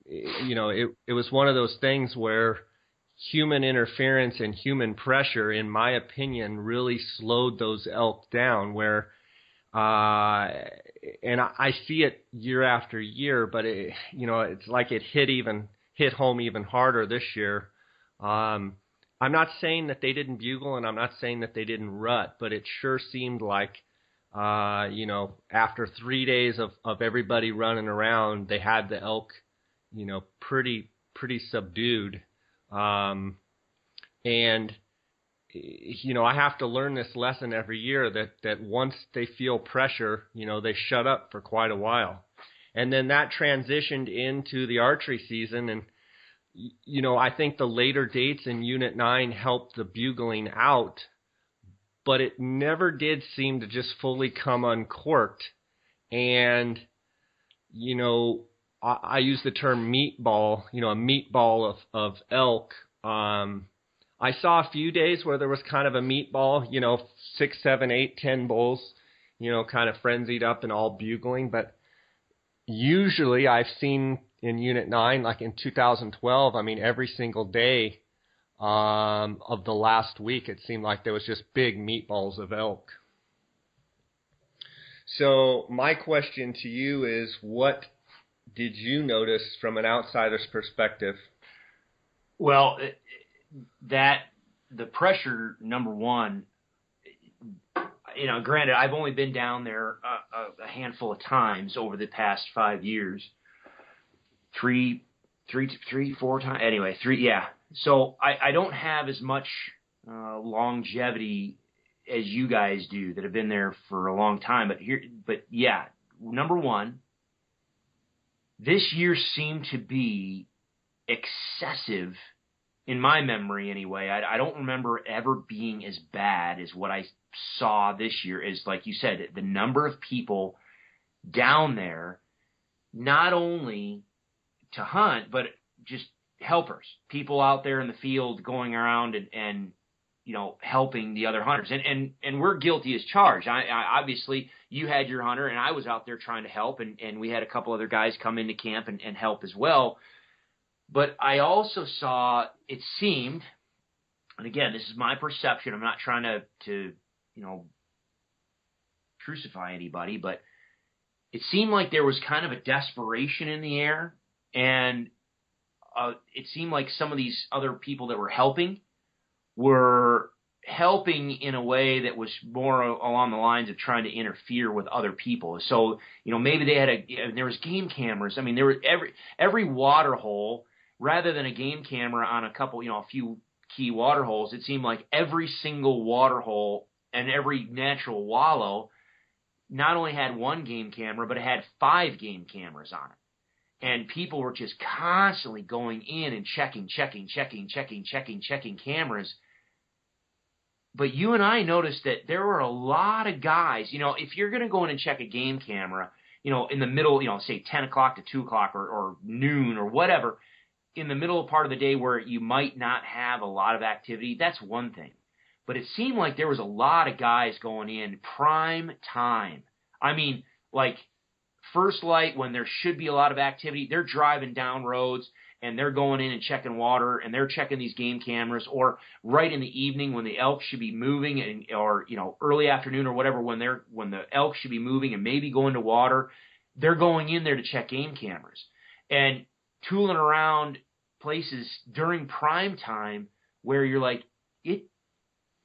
it was one of those things where human interference and human pressure, in my opinion, really slowed those elk down where, and I see it year after year, but it's like it hit home even harder this year. I'm not saying that they didn't bugle, and I'm not saying that they didn't rut, but it sure seemed like, after 3 days of everybody running around, they had the elk, pretty subdued. And I have to learn this lesson every year that once they feel pressure, they shut up for quite a while. And then that transitioned into the archery season. And, I think the later dates in Unit 9 helped the bugling out, but it never did seem to just fully come uncorked. And, I use the term meatball, a meatball of elk. I saw a few days where there was kind of a meatball, 6, 7, 8, 10 bulls, kind of frenzied up and all bugling. But usually I've seen in Unit 9, like in 2012, every single day of the last week, it seemed like there was just big meatballs of elk. So my question to you is, what did you notice from an outsider's perspective? Well, the pressure, number one, granted, I've only been down there a handful of times over the past 5 years. 3, 4 times. Anyway, 3, yeah. So I don't have as much longevity as you guys do that have been there for a long time. But yeah, number one, this year seemed to be excessive in my memory anyway. I don't remember ever being as bad as what I saw this year. Is, like you said, the number of people down there, not only to hunt, but just helpers, people out there in the field going around and helping the other hunters. And we're guilty as charged. I obviously, you had your hunter, and I was out there trying to help, and we had a couple other guys come into camp and help as well. But I also saw, it seemed, and again, this is my perception, I'm not trying to crucify anybody, but it seemed like there was kind of a desperation in the air, and it seemed like some of these other people that were helping in a way that was more along the lines of trying to interfere with other people. So, maybe they had there was game cameras. I mean, there were every water hole, rather than a game camera on a few key water holes, it seemed like every single water hole and every natural wallow not only had one game camera, but it had 5 game cameras on it. And people were just constantly going in and checking cameras. But you and I noticed that there were a lot of guys, if you're going to go in and check a game camera, in the middle, say 10 o'clock to 2 o'clock or noon or whatever, in the middle part of the day where you might not have a lot of activity, that's one thing. But it seemed like there was a lot of guys going in prime time. I mean, like first light when there should be a lot of activity, they're driving down roads and they're going in and checking water and they're checking these game cameras, or right in the evening when the elk should be moving, or early afternoon or whatever when the elk should be moving and maybe going to water, they're going in there to check game cameras and tooling around places during prime time where you're like,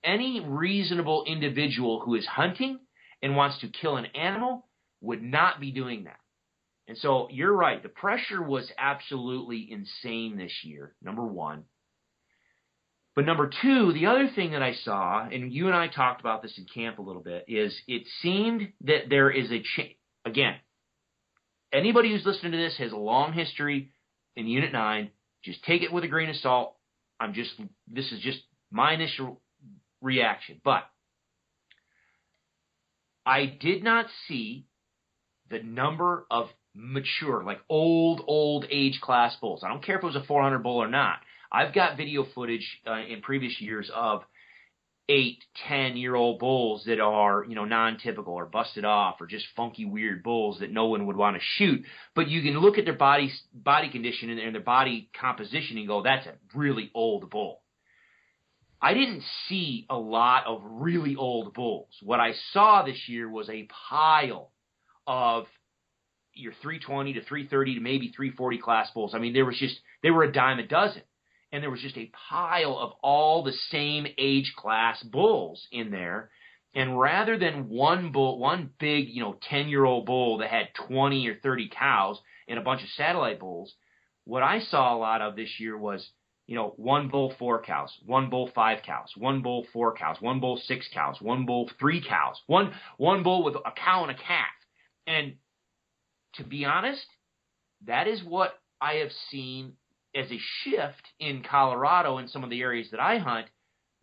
any reasonable individual who is hunting and wants to kill an animal would not be doing that. And so you're right. The pressure was absolutely insane this year, number one. But number two, the other thing that I saw, and you and I talked about this in camp a little bit, is it seemed that there is again, anybody who's listening to this has a long history in Unit 9. Just take it with a grain of salt. This is just my initial reaction. But I did not see the number of mature, like old age class bulls. I don't care if it was a 400 bull or not. I've got video footage in previous years of 8, 10-year-old bulls that are, non-typical or busted off or just funky, weird bulls that no one would want to shoot. But you can look at their body condition and their body composition and go, that's a really old bull. I didn't see a lot of really old bulls. What I saw this year was a pile of your 320 to 330 to maybe 340 class bulls. I mean, they were a dime a dozen. And there was just a pile of all the same age class bulls in there. And rather than one big, 10-year-old bull that had 20 or 30 cows and a bunch of satellite bulls, what I saw a lot of this year was, one bull, 4 cows, one bull, 5 cows, one bull, 4 cows, one bull, 6 cows, one bull, 3 cows, one bull with a cow and a calf. And to be honest, that is what I have seen as a shift in Colorado and some of the areas that I hunt.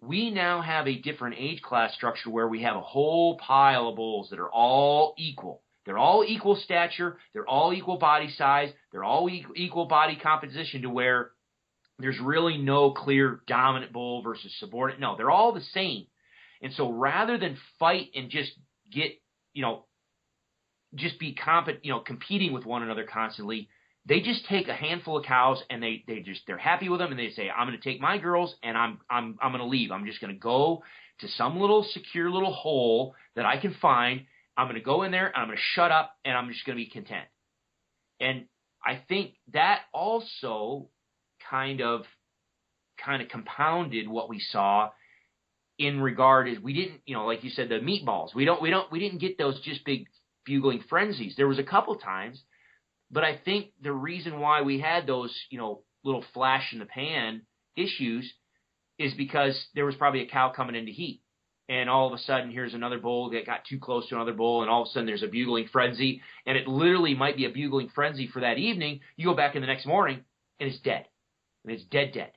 We now have a different age class structure where we have a whole pile of bulls that are all equal. They're all equal stature. They're all equal body size. They're all equal body composition, to where there's really no clear dominant bull versus subordinate. No, they're all the same. And so rather than fight and just get, just be competing with one another constantly, they just take a handful of cows and they're happy with them, and they say, I'm going to take my girls and I'm going to leave. I'm just going to go to some little secure little hole that I can find. I'm going to go in there and I'm going to shut up and I'm just going to be content. And I think that also kind of compounded what we saw in regard is we didn't, like you said, the meatballs. We didn't get those just big bugling frenzies. There was a couple times, but I think the reason why we had those, little flash in the pan issues is because there was probably a cow coming into heat. And all of a sudden, here's another bull that got too close to another bull, and all of a sudden there's a bugling frenzy, and it literally might be a bugling frenzy for that evening. You go back in the next morning, and it's dead. And it's dead.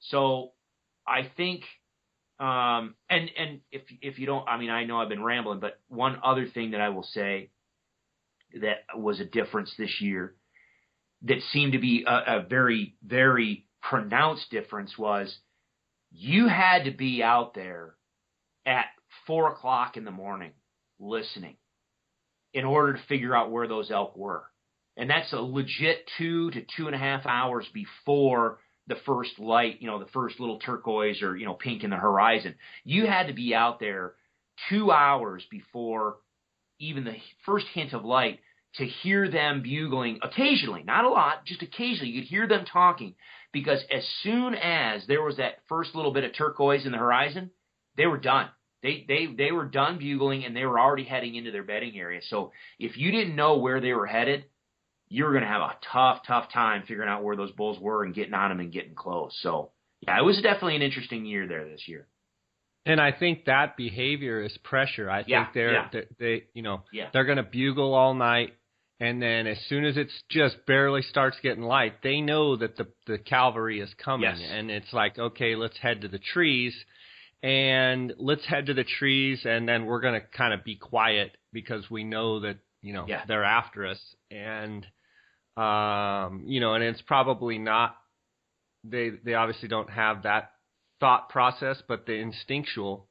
So I think, and if you don't, I know I've been rambling, but one other thing that I will say that was a difference this year that seemed to be a very, very pronounced difference was you had to be out there at 4 o'clock in the morning listening in order to figure out where those elk were. And that's a legit 2 to 2.5 hours before the first light, the first little turquoise or, pink in the horizon. You had to be out there 2 hours before even the first hint of light to hear them bugling occasionally, not a lot, just occasionally. You'd hear them talking, because as soon as there was that first little bit of turquoise in the horizon, they were done. They were done bugling, and they were already heading into their bedding area. So if you didn't know where they were headed, you were going to have a tough time figuring out where those bulls were and getting on them and getting close. So yeah, it was definitely an interesting year there this year. And I think that behavior is pressure. I think they they're going to bugle all night, and then as soon as it's just barely starts getting light, they know that the cavalry is coming, and it's like, okay, let's head to the trees, and then we're going to kind of be quiet because we know that they're after us, and and it's probably not. They obviously don't have that thought process, but the instinctual,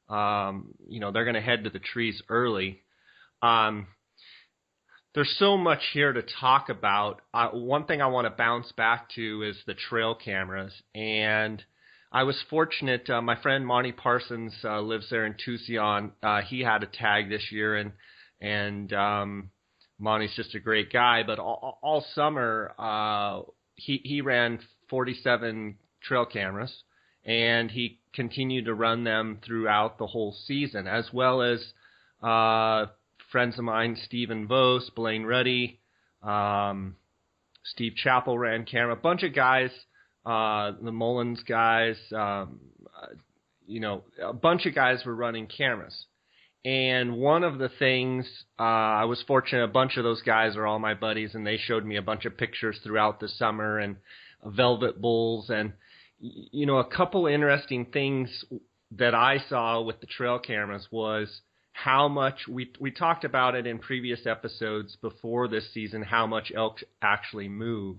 they're going to head to the trees early. There's so much here to talk about. One thing I want to bounce back to is the trail cameras. And I was fortunate. My friend Monty Parsons lives there in Tucson. He had a tag this year, and Monty's just a great guy. But all summer, he ran 47 trail cameras, and he continued to run them throughout the whole season, as well as friends of mine, Stephen Vos, Blaine Ruddy, Steve Chappell ran camera, a bunch of guys, the Mullins guys, a bunch of guys were running cameras. And one of the things, I was fortunate, a bunch of those guys are all my buddies, and they showed me a bunch of pictures throughout the summer and velvet bulls, and a couple interesting things that I saw with the trail cameras was how much we talked about it in previous episodes before this season, how much elk actually move.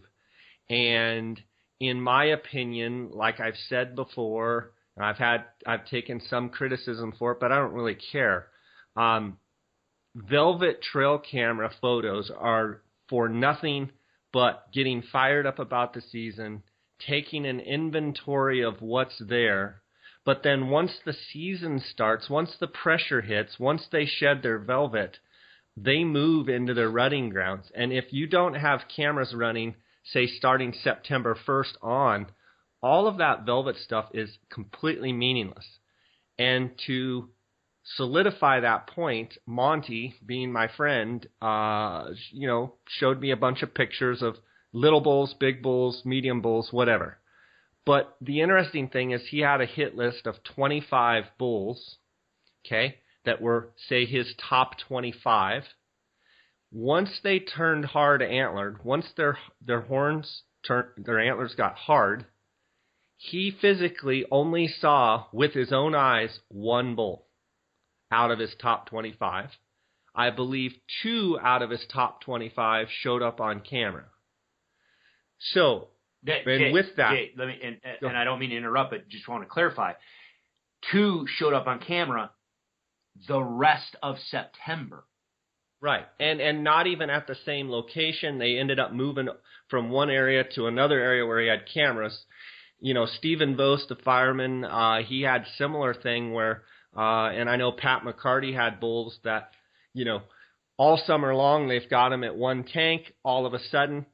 And in my opinion, like I've said before, I've taken some criticism for it, but I don't really care. Velvet trail camera photos are for nothing but getting fired up about the season, taking an inventory of what's there. But then once the season starts, once the pressure hits, once they shed their velvet, they move into their rutting grounds. And if you don't have cameras running, say starting September 1st on, all of that velvet stuff is completely meaningless. And to solidify that point, Monty, being my friend, showed me a bunch of pictures of little bulls, big bulls, medium bulls, whatever. But the interesting thing is he had a hit list of 25 bulls, okay, that were, say, his top 25. Once they turned hard antlered, once their antlers got hard, he physically only saw with his own eyes one bull out of his top 25. I believe 2 out of his top 25 showed up on camera. So, with that, Jay, let me, and I don't mean to interrupt, but just want to clarify. 2 showed up on camera the rest of September. Right, and not even at the same location. They ended up moving from one area to another area where he had cameras. Stephen Vos, the fireman, he had similar thing where, and I know Pat McCarty had bulls that, all summer long they've got them at one tank. All of a sudden,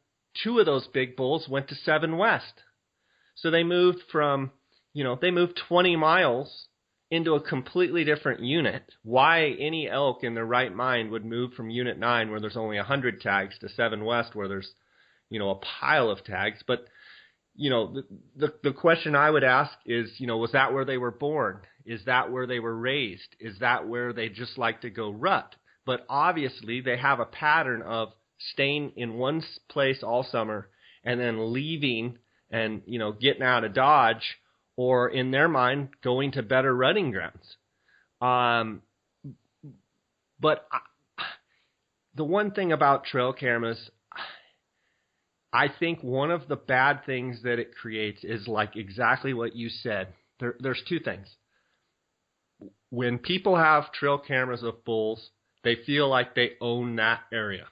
2 of those big bulls went to 7 West. So they moved from, they moved 20 miles into a completely different unit. Why any elk in their right mind would move from Unit 9, where there's only 100 tags, to 7 West, where there's, a pile of tags. But, the question I would ask is, was that where they were born? Is that where they were raised? Is that where they just like to go rut? But obviously they have a pattern of staying in one place all summer and then leaving and, getting out of Dodge, or in their mind, going to better rutting grounds. But the one thing about trail cameras, I think one of the bad things that it creates is like exactly what you said. There's 2 things. When people have trail cameras of bulls, they feel like they own that area.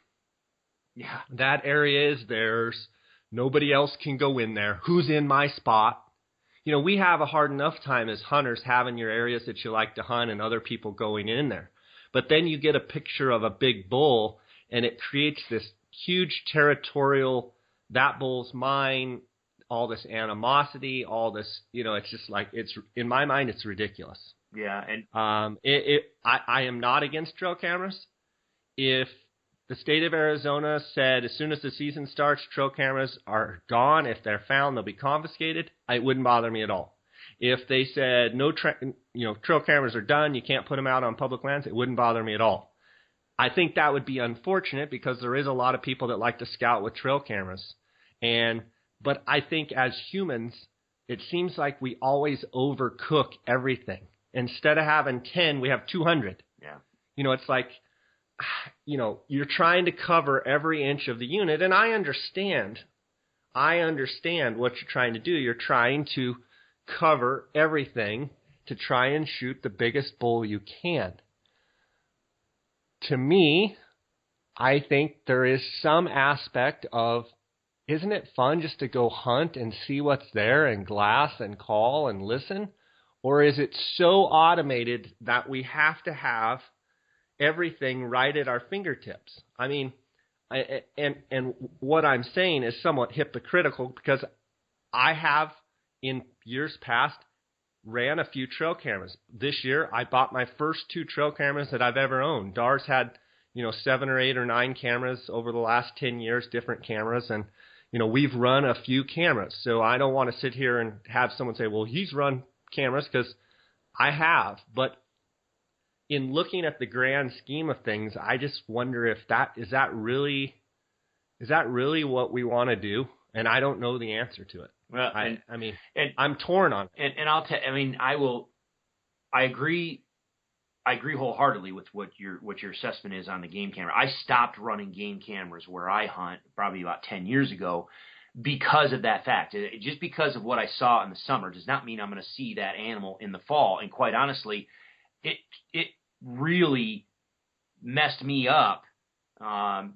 Yeah. That area is theirs. Nobody else can go in there. Who's in my spot? we have a hard enough time as hunters having your areas that you like to hunt and other people going in there. But then you get a picture of a big bull, and it creates this huge territorial, that bull's mine, all this animosity, all this, it's just like, in my mind, it's ridiculous. Yeah. And I am not against trail cameras. If the state of Arizona said as soon as the season starts, trail cameras are gone. If they're found, they'll be confiscated. It wouldn't bother me at all. If they said no, trail cameras are done, you can't put them out on public lands, it wouldn't bother me at all. I think that would be unfortunate because there is a lot of people that like to scout with trail cameras. But I think as humans, it seems like we always overcook everything. Instead of having 10, we have 200. Yeah. It's like, you're trying to cover every inch of the unit, and I understand what you're trying to do. You're trying to cover everything to try and shoot the biggest bull you can. To me, I think there is some aspect of, isn't it fun just to go hunt and see what's there and glass and call and listen? Or is it so automated that we have to have everything right at our fingertips? I mean, and what I'm saying is somewhat hypocritical because I have in years past ran a few trail cameras. This year, I bought my first 2 trail cameras that I've ever owned. Dar's had, 7 or 8 or 9 cameras over the last 10 years, different cameras, and we've run a few cameras. So I don't want to sit here and have someone say, well, he's run cameras, because I have. But in looking at the grand scheme of things, I just wonder if is that really what we want to do? And I don't know the answer to it. Well, I'm torn on it. And I'll tell. I agree wholeheartedly with what your assessment is on the game camera. I stopped running game cameras where I hunt probably about 10 years ago because of that fact. Just because of what I saw in the summer does not mean I'm going to see that animal in the fall. And quite honestly, it really messed me up.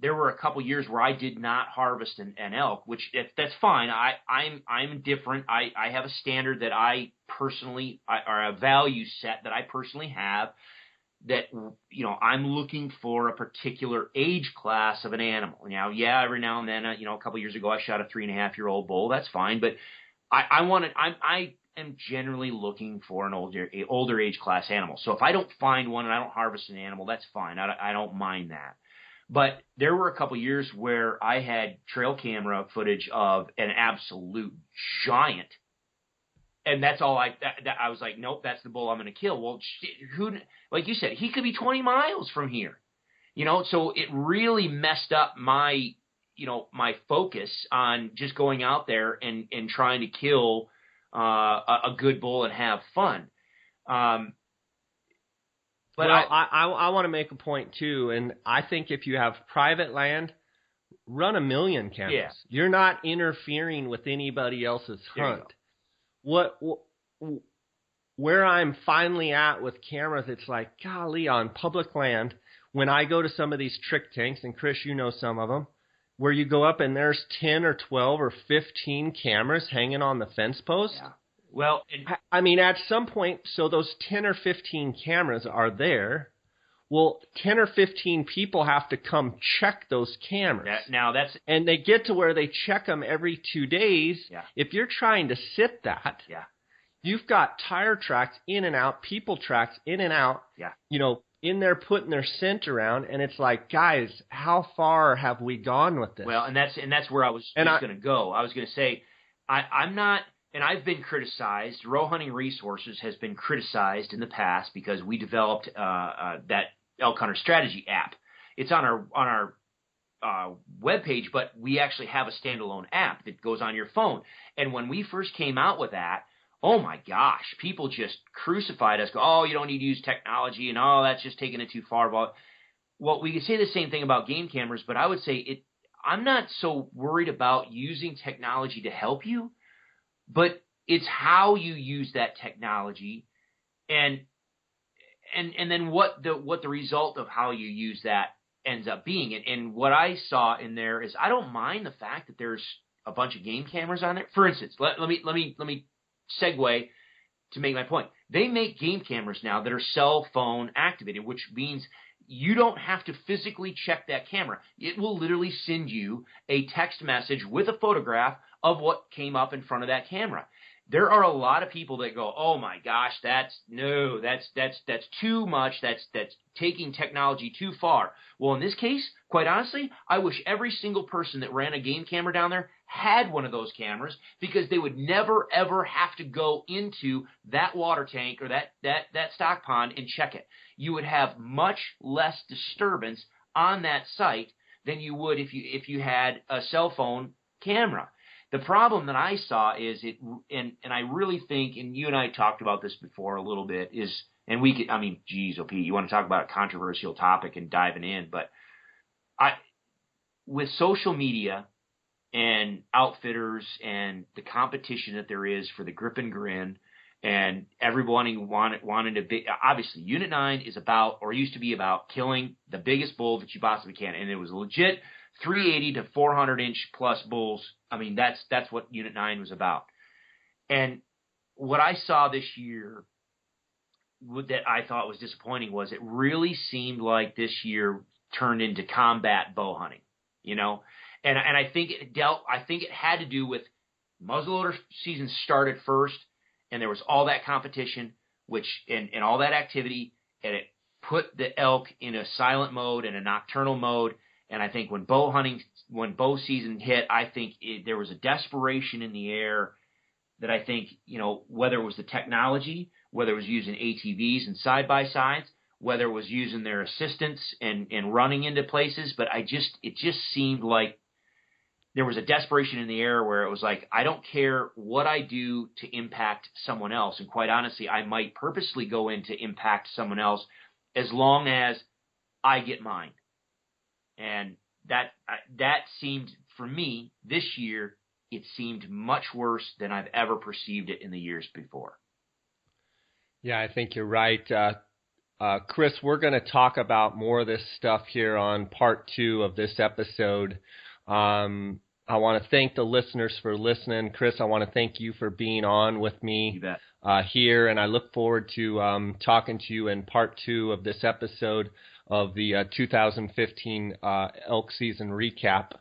There were a couple years where I did not harvest an elk, which that's fine. I'm different. I have a standard that I personally, or a value set that I personally have, that I'm looking for a particular age class of an animal. Now, yeah, every now and then, a couple years ago, I shot a 3.5-year-old bull. That's fine, but I am generally looking for an older age class animal. So if I don't find one and I don't harvest an animal, that's fine. I don't mind that. But there were a couple years where I had trail camera footage of an absolute giant, and that's all I was like, nope, that's the bull I'm going to kill. Well, who, like you said, he could be 20 miles from here, so it really messed up my, my focus on just going out there and trying to kill a good bull and have fun. But I want to make a point too, and I think if you have private land, run 1 million cameras. Yeah. You're not interfering with anybody else's hunt. Where I'm finally at with cameras, it's like, golly, on public land, when I go to some of these trick tanks, and Chris, some of them, where you go up and there's 10 or 12 or 15 cameras hanging on the fence post. Yeah. Well, at some point, so those 10 or 15 cameras are there. Well, 10 or 15 people have to come check those cameras. And they get to where they check them every 2 days. Yeah. If you're trying to sit that, yeah, you've got tire tracks in and out, people tracks in and out. Yeah. In there putting their scent around, and it's like, guys, how far have we gone with this? Well, and that's where I was going to go. I was going to say, I'm not. And I've been criticized. Row Hunting Resources has been criticized in the past because we developed that Elk Hunter Strategy app. It's on our webpage, but we actually have a standalone app that goes on your phone. And when we first came out with that, oh my gosh, people just crucified us. Go, oh, you don't need to use technology, and oh, that's just taking it too far. Well, we could say the same thing about game cameras, but I would say I'm not so worried about using technology to help you. But it's how you use that technology, and then what the result of how you use that ends up being. And what I saw in there is I don't mind the fact that there's a bunch of game cameras on there. For instance, let me segue to make my point. They make game cameras now that are cell phone activated, which means you don't have to physically check that camera. It will literally send you a text message with a photograph of what came up in front of that camera. There are a lot of people that go, "Oh my gosh, that's too much. That's taking technology too far." Well, in this case, quite honestly, I wish every single person that ran a game camera down there had one of those cameras, because they would never ever have to go into that water tank or that stock pond and check it. You would have much less disturbance on that site than you would if you had a cell phone camera. The problem that I saw is and I really think, and you and I talked about this before a little bit, is, and we could, I mean, geez, OP, you want to talk about a controversial topic and diving in, but with social media and outfitters and the competition that there is for the grip and grin, and everybody wanting to be, obviously, Unit 9 is about, or used to be about, killing the biggest bull that you possibly can, and it was legit 380 to 400 inch plus bulls. I mean, that's what Unit 9 was about. And what I saw this year that I thought was disappointing was it really seemed like this year turned into combat bow hunting, you know? And I think it had to do with muzzleloader season started first, and there was all that competition, and all that activity, and it put the elk in a silent mode and a nocturnal mode. And I think when bow season hit, I think there was a desperation in the air that I think, you know, whether it was the technology, whether it was using ATVs and side-by-sides, whether it was using their assistants and running into places, but it just seemed like there was a desperation in the air where it was like, I don't care what I do to impact someone else. And quite honestly, I might purposely go in to impact someone else as long as I get mine. And that seemed, for me, this year, it seemed much worse than I've ever perceived it in the years before. Yeah, I think you're right. Chris, we're going to talk about more of this stuff here on part 2 of this episode. I want to thank the listeners for listening. Chris, I want to thank you for being on with me here, and I look forward to talking to you in part 2 of this episode of the 2015 elk season recap.